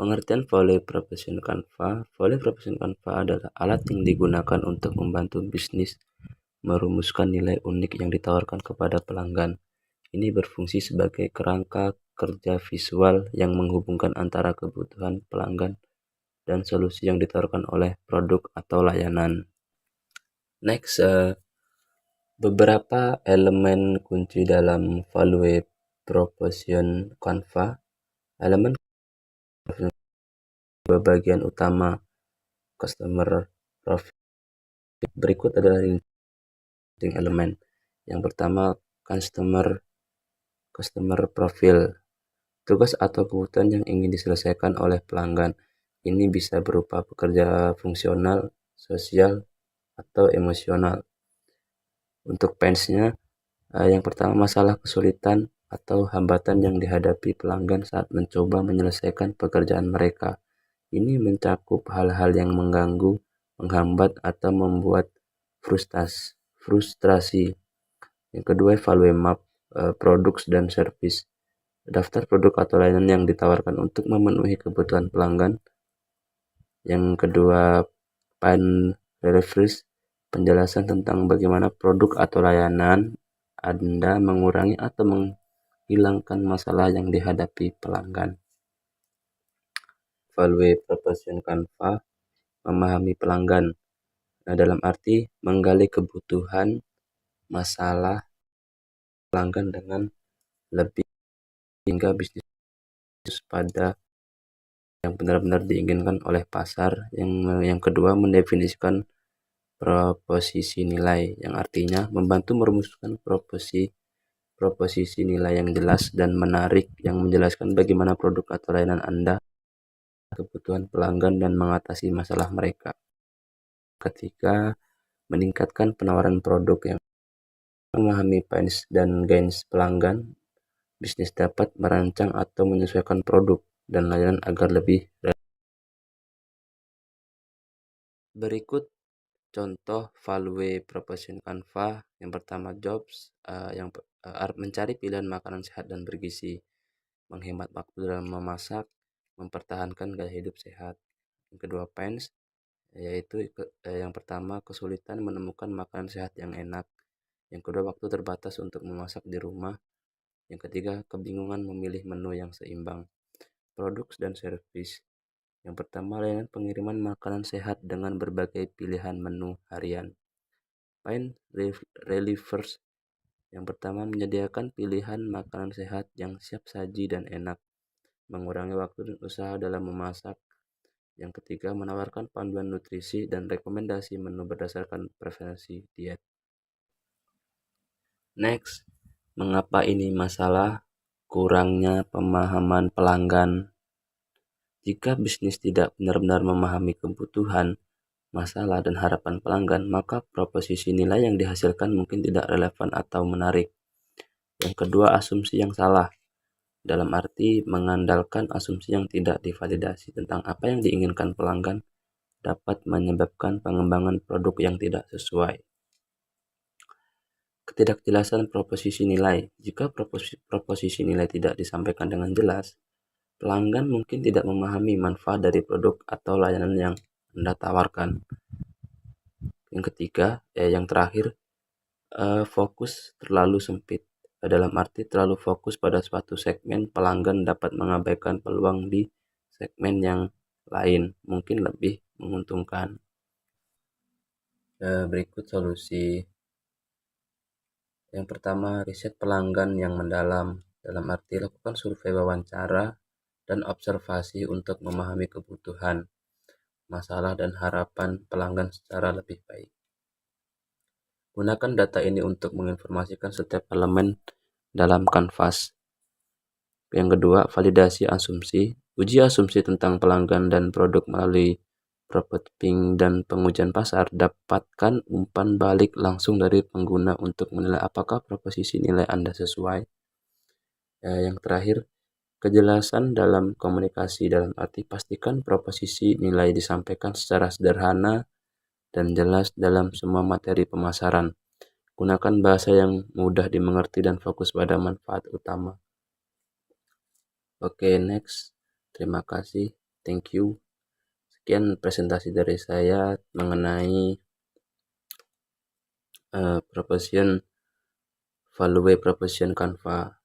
Pengertian Value Proposition Canva. Value Proposition Canva adalah alat yang digunakan untuk membantu bisnis merumuskan nilai unik yang ditawarkan kepada pelanggan. Ini berfungsi sebagai kerangka kerja visual yang menghubungkan antara kebutuhan pelanggan dan solusi yang ditawarkan oleh produk atau layanan. Next, beberapa elemen kunci dalam Value Proposition Canva. Elemen bagian utama customer profile. Berikut adalah elemen. Yang pertama, customer profile. Tugas atau kebutuhan yang ingin diselesaikan oleh pelanggan. Ini bisa berupa pekerja fungsional, sosial, atau emosional. Untuk pains-nya, yang pertama, masalah kesulitan atau hambatan yang dihadapi pelanggan saat mencoba menyelesaikan pekerjaan mereka. Ini mencakup hal-hal yang mengganggu, menghambat, atau membuat frustrasi. Yang kedua, value map, produk dan service. Daftar produk atau layanan yang ditawarkan untuk memenuhi kebutuhan pelanggan. Yang kedua, pain reliefs, penjelasan tentang bagaimana produk atau layanan Anda mengurangi atau menghilangkan masalah yang dihadapi pelanggan. Value Proposition Canva, memahami pelanggan. Dalam arti menggali kebutuhan, masalah pelanggan dengan lebih hingga bisnis pada yang benar-benar diinginkan oleh pasar. Yang kedua, mendefinisikan proposisi nilai, yang artinya membantu merumuskan proposisi nilai yang jelas dan menarik yang menjelaskan bagaimana produk atau layanan Anda kebutuhan pelanggan dan mengatasi masalah mereka. Ketika meningkatkan penawaran produk yang memahami pains dan gains pelanggan, bisnis dapat merancang atau menyesuaikan produk dan layanan agar lebih berikut contoh Value Proposition Canva. Yang pertama, jobs, yang mencari pilihan makanan sehat dan bergizi, menghemat waktu dalam memasak, mempertahankan gaya hidup sehat. Yang kedua, pains, yaitu yang pertama, kesulitan menemukan makanan sehat yang enak. Yang kedua, waktu terbatas untuk memasak di rumah. Yang ketiga, kebingungan memilih menu yang seimbang. Produk dan service. Yang pertama, layanan pengiriman makanan sehat dengan berbagai pilihan menu harian. Pain relievers. Yang pertama, menyediakan pilihan makanan sehat yang siap saji dan enak, mengurangi waktu dan usaha dalam memasak. Yang ketiga, menawarkan panduan nutrisi dan rekomendasi menu berdasarkan preferensi diet. Next, mengapa ini masalah? Kurangnya pemahaman pelanggan. Jika bisnis tidak benar-benar memahami kebutuhan, masalah, dan harapan pelanggan, maka proposisi nilai yang dihasilkan mungkin tidak relevan atau menarik. Yang kedua, asumsi yang salah. Dalam arti mengandalkan asumsi yang tidak divalidasi tentang apa yang diinginkan pelanggan dapat menyebabkan pengembangan produk yang tidak sesuai. Ketidakjelasan proposisi nilai. Jika proposisi nilai tidak disampaikan dengan jelas, pelanggan mungkin tidak memahami manfaat dari produk atau layanan yang Anda tawarkan. Yang ketiga, yang terakhir, fokus terlalu sempit. Dalam arti terlalu fokus pada suatu segmen, pelanggan dapat mengabaikan peluang di segmen yang lain, mungkin lebih menguntungkan. Berikut solusi. Yang pertama, riset pelanggan yang mendalam. Dalam arti lakukan survei wawancara dan observasi untuk memahami kebutuhan, masalah, dan harapan pelanggan secara lebih baik. Gunakan data ini untuk menginformasikan setiap elemen dalam kanvas. Yang kedua, validasi asumsi. Uji asumsi tentang pelanggan dan produk melalui prototyping dan pengujian pasar. Dapatkan umpan balik langsung dari pengguna untuk menilai apakah proposisi nilai Anda sesuai. Yang terakhir, kejelasan dalam komunikasi. Dalam arti pastikan proposisi nilai disampaikan secara sederhana dan jelas dalam semua materi pemasaran. Gunakan bahasa yang mudah dimengerti dan fokus pada manfaat utama. Oke, next. Terima kasih. Thank you. Sekian presentasi dari saya mengenai Proposition Value Proposition Canva.